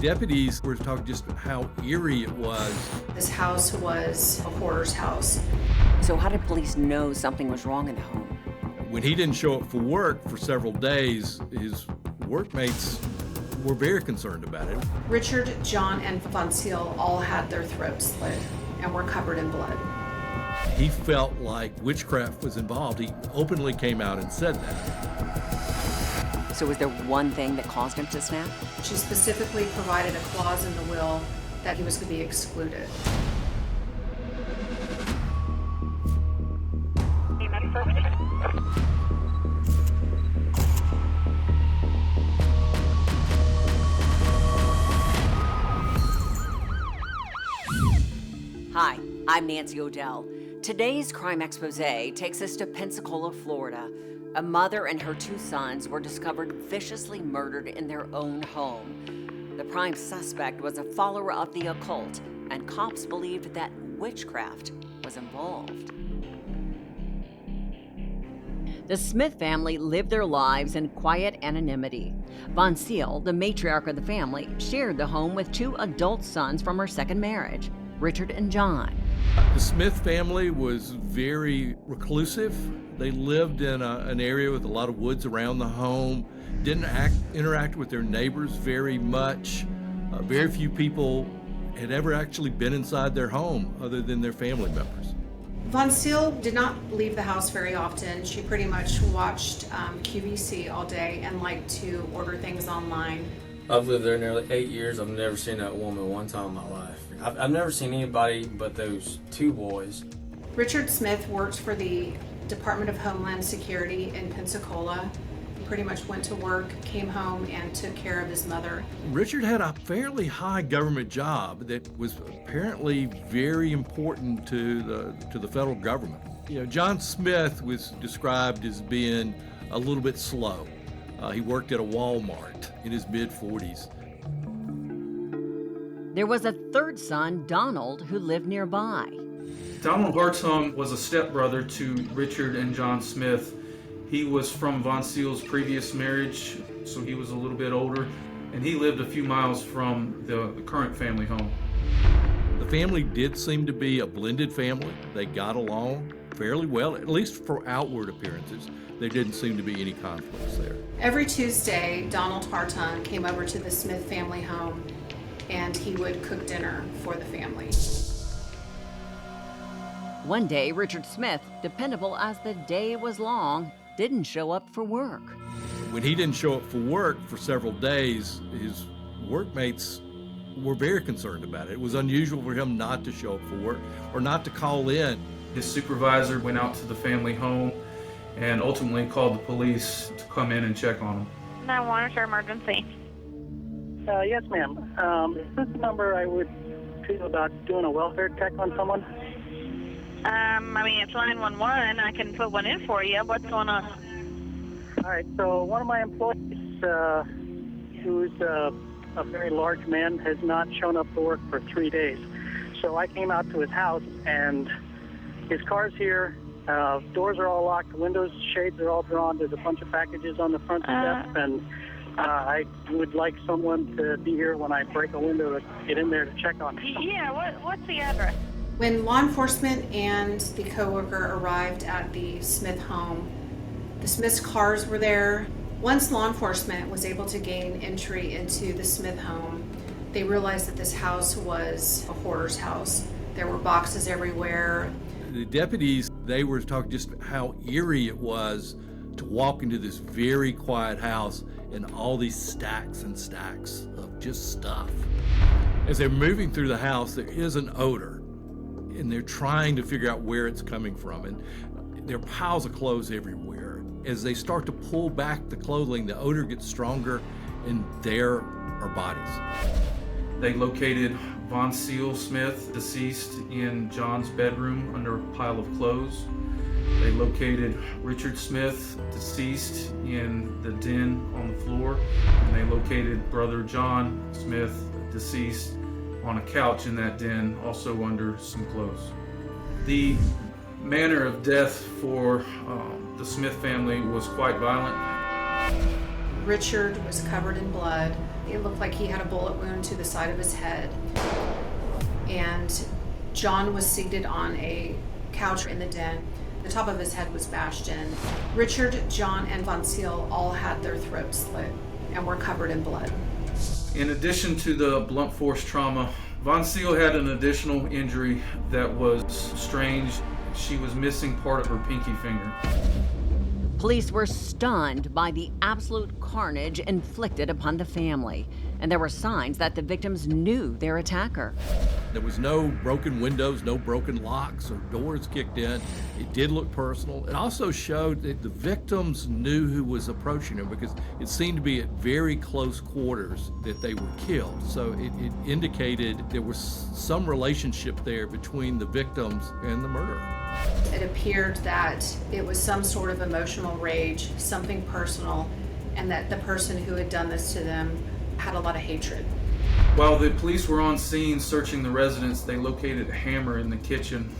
Deputies were talking just how eerie it was. This house was a hoarder's house. So how did police know something was wrong in the home? When he didn't show up for work for several days, his workmates were very concerned about it. Richard, John, and Voncile all had their throats slit and were covered in blood. He felt like witchcraft was involved. He openly came out and said that. So was there one thing that caused him to snap? She specifically provided a clause in the will that he was to be excluded. Hi, I'm Nancy O'Dell. Today's Crime Exposé takes us to Pensacola, Florida. A mother and her two sons were discovered viciously murdered in their own home. The prime suspect was a follower of the occult, and cops believed that witchcraft was involved. The Smith family lived their lives in quiet anonymity. Voncile, the matriarch of the family, shared the home with two adult sons from her second marriage, Richard and John. The Smith family was very reclusive. They lived in an area with a lot of woods around the home, didn't interact with their neighbors very much. Very few people had ever actually been inside their home other than their family members. Voncile did not leave the house very often. She pretty much watched QVC all day and liked to order things online. I've lived there nearly 8 years. I've never seen that woman one time in my life. I've never seen anybody but those two boys. Richard Smith worked for the Department of Homeland Security in Pensacola. He pretty much went to work, came home, and took care of his mother. Richard had a fairly high government job that was apparently very important to the federal government. You know, John Smith was described as being a little bit slow. He worked at a Walmart in his mid-40s. There was a third son, Donald, who lived nearby. Donald Hartung was a stepbrother to Richard and John Smith. He was from Voncile's previous marriage, so he was a little bit older, and he lived a few miles from the current family home. The family did seem to be a blended family. They got along fairly well, at least for outward appearances. There didn't seem to be any conflicts there. Every Tuesday, Donald Hartung came over to the Smith family home, and he would cook dinner for the family. One day, Richard Smith, dependable as the day was long, didn't show up for work. When he didn't show up for work for several days, his workmates were very concerned about it. It was unusual for him not to show up for work or not to call in. His supervisor went out to the family home and ultimately called the police to come in and check on him. 911, is there emergency? Yes, ma'am. Is this the number I would feel about doing a welfare check on someone? I mean, it's 911. I can put one in for you. What's going on? All right, so one of my employees, who's a very large man, has not shown up to work for 3 days. So I came out to his house, and his car's here. Doors are all locked, windows, shades are all drawn. There's a bunch of packages on the front step, and I would like someone to be here when I break a window to get in there to check on him. Yeah, what's the address? When law enforcement and the coworker arrived at the Smith home, the Smith's cars were there. Once law enforcement was able to gain entry into the Smith home, they realized that this house was a hoarder's house. There were boxes everywhere. The deputies, they were talking just how eerie it was to walk into this very quiet house and all these stacks and stacks of just stuff. As they're moving through the house, there is an odor, and they're trying to figure out where it's coming from, and there are piles of clothes everywhere. As they start to pull back the clothing, the odor gets stronger, and there are bodies. They located Voncile Smith, deceased, in John's bedroom under a pile of clothes. They located Richard Smith, deceased, in the den on the floor. And they located brother John Smith, deceased, on a couch in that den, also under some clothes. The manner of death for the Smith family was quite violent. Richard was covered in blood. It looked like he had a bullet wound to the side of his head. And John was seated on a couch in the den. The top of his head was bashed in. Richard, John, and Voncile all had their throats slit and were covered in blood. In addition to the blunt force trauma, Voncile had an additional injury that was strange. She was missing part of her pinky finger. Police were stunned by the absolute carnage inflicted upon the family, and there were signs that the victims knew their attacker. There was no broken windows, no broken locks or doors kicked in. It did look personal. It also showed that the victims knew who was approaching them because it seemed to be at very close quarters that they were killed. So it indicated there was some relationship there between the victims and the murderer. It appeared that it was some sort of emotional rage, something personal, and that the person who had done this to them had a lot of hatred. While the police were on scene searching the residence, they located a hammer in the kitchen.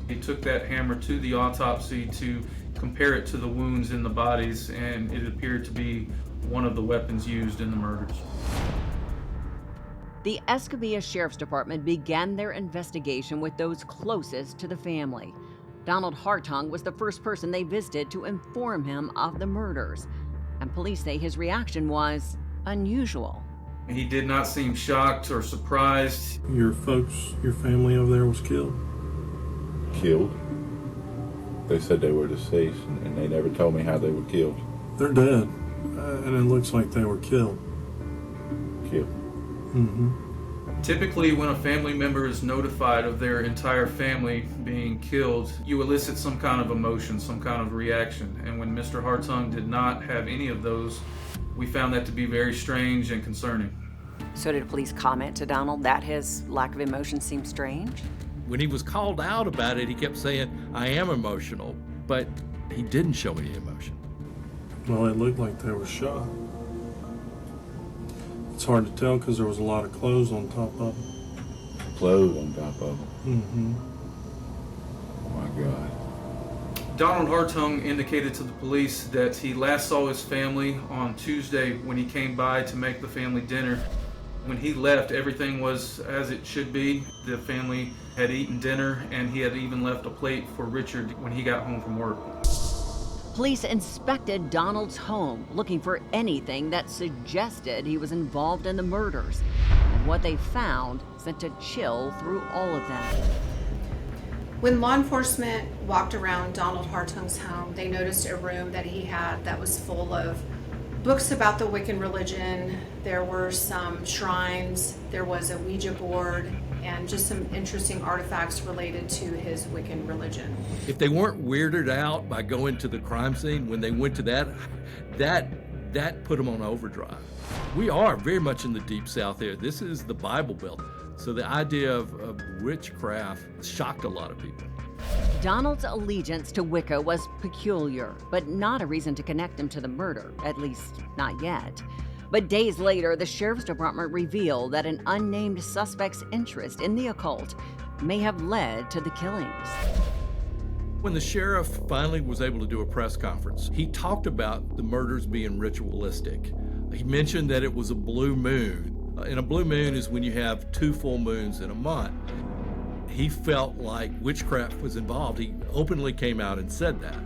They took that hammer to the autopsy to compare it to the wounds in the bodies, and it appeared to be one of the weapons used in the murders. The Escobilla Sheriff's Department began their investigation with those closest to the family. Donald Hartung was the first person they visited to inform him of the murders, and police say his reaction was unusual. He did not seem shocked or surprised. Your folks, your family over there was killed? Killed. They said they were deceased, and they never told me how they were killed. They're dead, and it looks like they were killed. Killed. Mm-hmm. Typically, when a family member is notified of their entire family being killed, you elicit some kind of emotion, some kind of reaction. And when Mr. Hartung did not have any of those, we found that to be very strange and concerning. So did police comment to Donald that his lack of emotion seemed strange? When he was called out about it, he kept saying, "I am emotional," but he didn't show any emotion. Well, it looked like they were shot. It's hard to tell because there was a lot of clothes on top of them. Clothes on top of them. Mm-hmm. Oh my God. Donald Hartung indicated to the police that he last saw his family on Tuesday when he came by to make the family dinner. When he left, everything was as it should be. The family had eaten dinner, and he had even left a plate for Richard when he got home from work. Police inspected Donald's home, looking for anything that suggested he was involved in the murders. And what they found sent a chill through all of them. When law enforcement walked around Donald Hartung's home, they noticed a room that he had that was full of books about the Wiccan religion. There were some shrines, there was a Ouija board, and just some interesting artifacts related to his Wiccan religion. If they weren't weirded out by going to the crime scene, when they went to that put them on overdrive. We are very much in the Deep South here. This is the Bible Belt. So the idea of witchcraft shocked a lot of people. Donald's allegiance to Wicca was peculiar, but not a reason to connect him to the murder, at least not yet. But days later, the Sheriff's Department revealed that an unnamed suspect's interest in the occult may have led to the killings. When the sheriff finally was able to do a press conference, he talked about the murders being ritualistic. He mentioned that it was a blue moon. And a blue moon is when you have 2 full moons in a month. He felt like witchcraft was involved. He openly came out and said that.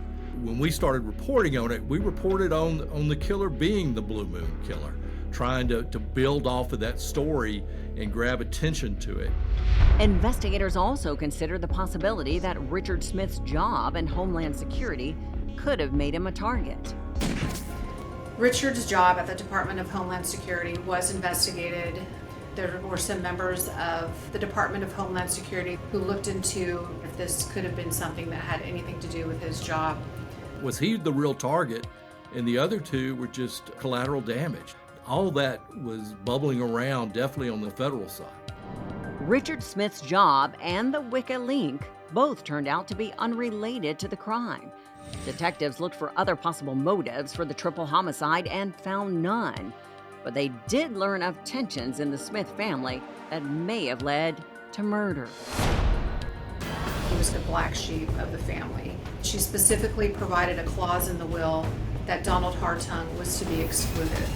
When we started reporting on it, we reported on the killer being the blue moon killer, trying to build off of that story and grab attention to it. Investigators also considered the possibility that Richard Smith's job in Homeland Security could have made him a target. Richard's job at the Department of Homeland Security was investigated. There were some members of the Department of Homeland Security who looked into if this could have been something that had anything to do with his job. Was he the real target? And the other 2 were just collateral damage. All that was bubbling around, definitely on the federal side. Richard Smith's job and the Wicca link both turned out to be unrelated to the crime. Detectives looked for other possible motives for the triple homicide and found none. But they did learn of tensions in the Smith family that may have led to murder. He was the black sheep of the family. She specifically provided a clause in the will that Donald Hartung was to be excluded.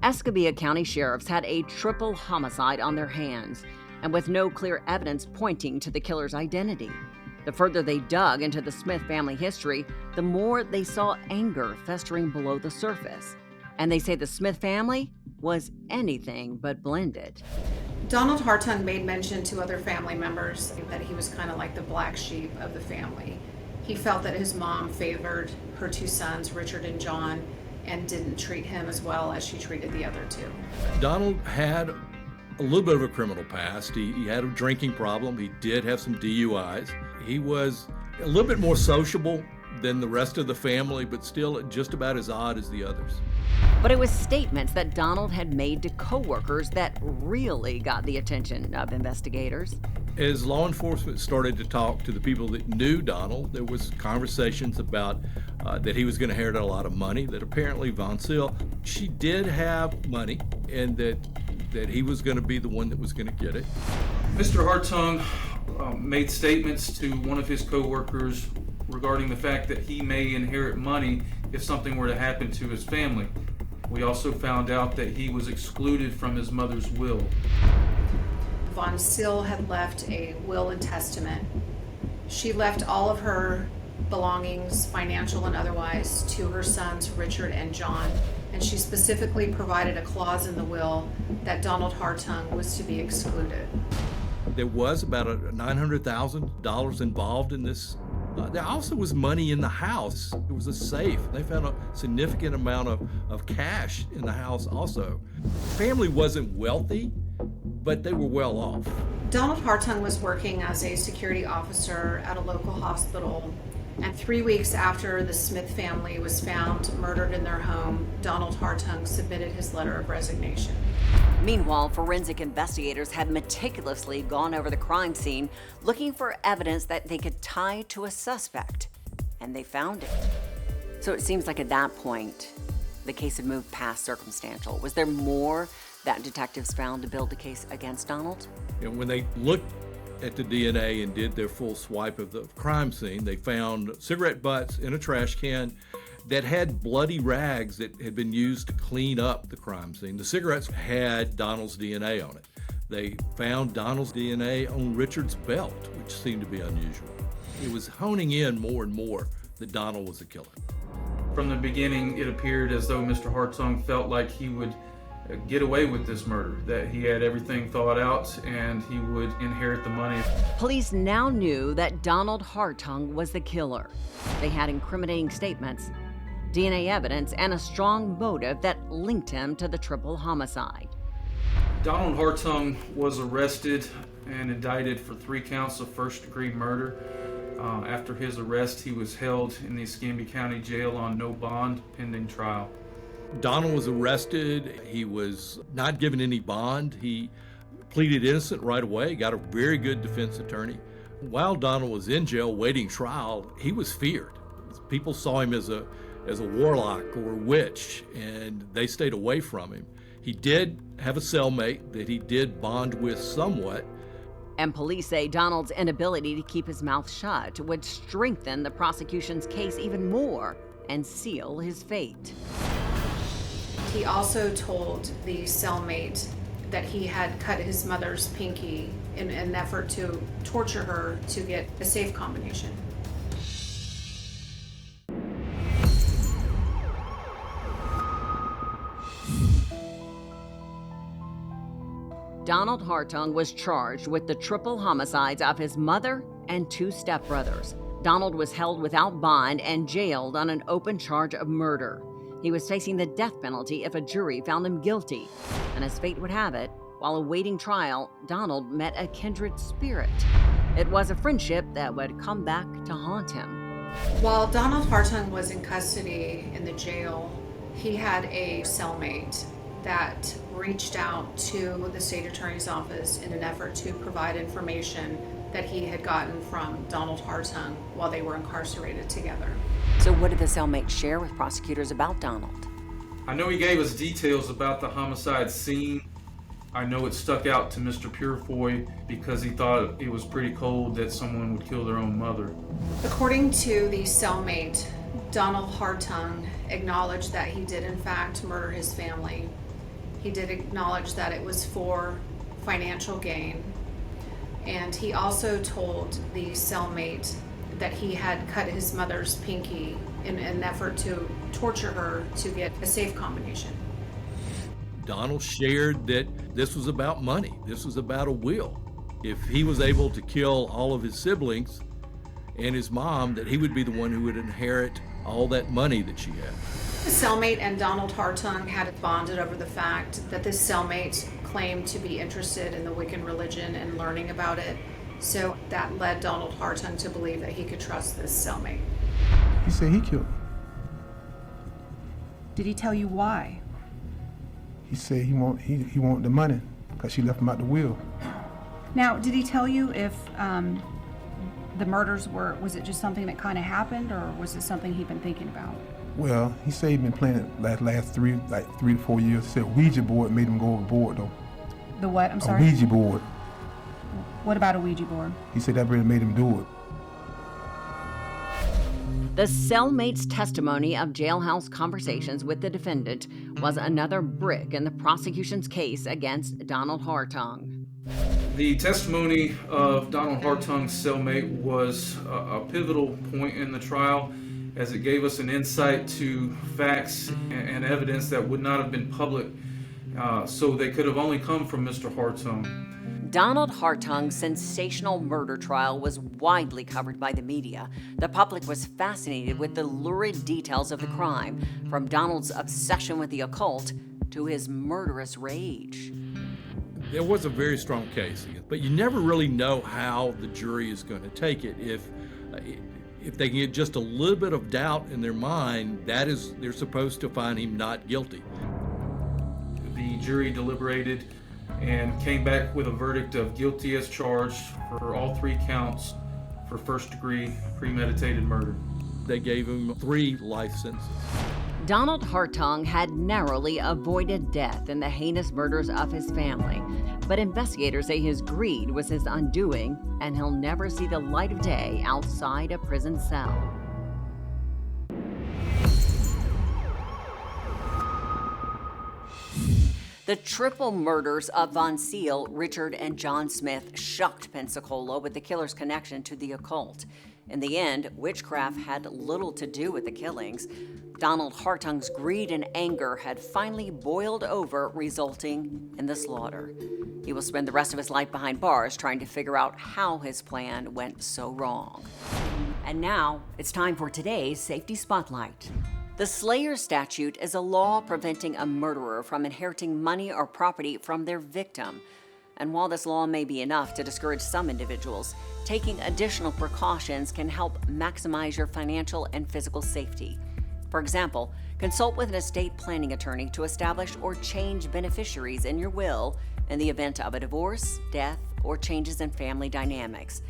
Escambia County sheriffs had a triple homicide on their hands, and with no clear evidence pointing to the killer's identity. The further they dug into the Smith family history, the more they saw anger festering below the surface. And they say the Smith family was anything but blended. Donald Hartung made mention to other family members that he was kind of like the black sheep of the family. He felt that his mom favored her two sons, Richard and John, and didn't treat him as well as she treated the other two. Donald had a little bit of a criminal past. He had a drinking problem. He did have some DUIs. He was a little bit more sociable than the rest of the family, but still just about as odd as the others. But it was statements that Donald had made to coworkers that really got the attention of investigators. As law enforcement started to talk to the people that knew Donald, there was conversations about that he was going to inherit a lot of money, that apparently Voncile, she did have money, and that he was going to be the one that was going to get it. Mr. Hartung made statements to one of his coworkers regarding the fact that he may inherit money if something were to happen to his family. We also found out that he was excluded from his mother's will. Voncile had left a will and testament. She left all of her belongings, financial and otherwise, to her sons, Richard and John. And she specifically provided a clause in the will that Donald Hartung was to be excluded. There was about $900,000 involved in this. There also was money in the house. It was a safe. They found a significant amount of cash in the house also. The family wasn't wealthy, but they were well off. Donald Hartung was working as a security officer at a local hospital, and 3 weeks after the Smith family was found murdered in their home, Donald Hartung submitted his letter of resignation. Meanwhile, forensic investigators had meticulously gone over the crime scene looking for evidence that they could tie to a suspect, and they found it. So it seems like at that point, the case had moved past circumstantial. Was there more that detectives found to build the case against Donald? And when they looked at the DNA and did their full swipe of the crime scene, they found cigarette butts in a trash can that had bloody rags that had been used to clean up the crime scene. The cigarettes had Donald's DNA on it. They found Donald's DNA on Richard's belt, which seemed to be unusual. It was honing in more and more that Donald was the killer. From the beginning, it appeared as though Mr. Hartung felt like he would get away with this murder, that he had everything thought out and he would inherit the money. Police now knew that Donald Hartung was the killer. They had incriminating statements, DNA evidence, and a strong motive that linked him to the triple homicide. Donald Hartung was arrested and indicted for 3 counts of first-degree murder. After his arrest, he was held in the Escambia County Jail on no bond pending trial. Donald was arrested. He was not given any bond. He pleaded innocent right away, got a very good defense attorney. While Donald was in jail waiting trial, he was feared. People saw him as a warlock or a witch, and they stayed away from him. He did have a cellmate that he did bond with somewhat. And police say Donald's inability to keep his mouth shut would strengthen the prosecution's case even more and seal his fate. He also told the cellmate that he had cut his mother's pinky in an effort to torture her to get a safe combination. Donald Hartung was charged with the triple homicides of his mother and 2 stepbrothers. Donald was held without bond and jailed on an open charge of murder. He was facing the death penalty if a jury found him guilty. And as fate would have it, while awaiting trial, Donald met a kindred spirit. It was a friendship that would come back to haunt him. While Donald Hartung was in custody in the jail, he had a cellmate that reached out to the state attorney's office in an effort to provide information that he had gotten from Donald Hartung while they were incarcerated together. So what did the cellmate share with prosecutors about Donald? I know he gave us details about the homicide scene. I know it stuck out to Mr. Purefoy because he thought it was pretty cold that someone would kill their own mother. According to the cellmate, Donald Hartung acknowledged that he did in fact murder his family. He did acknowledge that it was for financial gain. And he also told the cellmate that he had cut his mother's pinky in an effort to torture her to get a safe combination. Donald shared that this was about money. This was about a will. If he was able to kill all of his siblings and his mom, that he would be the one who would inherit all that money that she had. The cellmate and Donald Hartung had bonded over the fact that this cellmate claimed to be interested in the Wiccan religion and learning about it. So that led Donald Hartung to believe that he could trust this cellmate. He said he killed her. Did he tell you why? He said he wanted the money because she left him out the will. Now, did he tell you if the murders was it just something that kind of happened, or was it something he'd been thinking about? Well, he said he'd been playing it last 3 to 4 years. He said Ouija board made him go overboard, though. The what? I'm sorry? A Ouija board. What about a Ouija board? He said that really made him do it. The cellmate's testimony of jailhouse conversations with the defendant was another brick in the prosecution's case against Donald Hartung. The testimony of Donald Hartung's cellmate was a pivotal point in the trial, as it gave us an insight to facts and evidence that would not have been public, so they could have only come from Mr. Hartung. Donald Hartung's sensational murder trial was widely covered by the media. The public was fascinated with the lurid details of the crime, from Donald's obsession with the occult to his murderous rage. There was a very strong case, but you never really know how the jury is going to take it. If they can get just a little bit of doubt in their mind, they're supposed to find him not guilty. The jury deliberated and came back with a verdict of guilty as charged for all 3 counts for first-degree premeditated murder. They gave him 3 life sentences. Donald Hartung had narrowly avoided death in the heinous murders of his family, but investigators say his greed was his undoing, and he'll never see the light of day outside a prison cell. The triple murders of Voncile, Richard, and John Smith shocked Pensacola with the killer's connection to the occult. In the end, witchcraft had little to do with the killings. Donald Hartung's greed and anger had finally boiled over, resulting in the slaughter. He will spend the rest of his life behind bars trying to figure out how his plan went so wrong. And now, it's time for today's Safety Spotlight. The Slayer Statute is a law preventing a murderer from inheriting money or property from their victim. And while this law may be enough to discourage some individuals, taking additional precautions can help maximize your financial and physical safety. For example, consult with an estate planning attorney to establish or change beneficiaries in your will in the event of a divorce, death, or changes in family dynamics.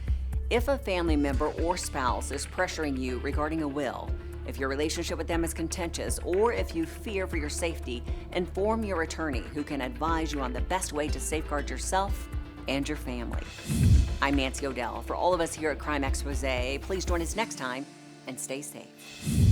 If a family member or spouse is pressuring you regarding a will, if your relationship with them is contentious, or if you fear for your safety, inform your attorney, who can advise you on the best way to safeguard yourself and your family. I'm Nancy O'Dell. For all of us here at Crime Exposé, please join us next time and stay safe.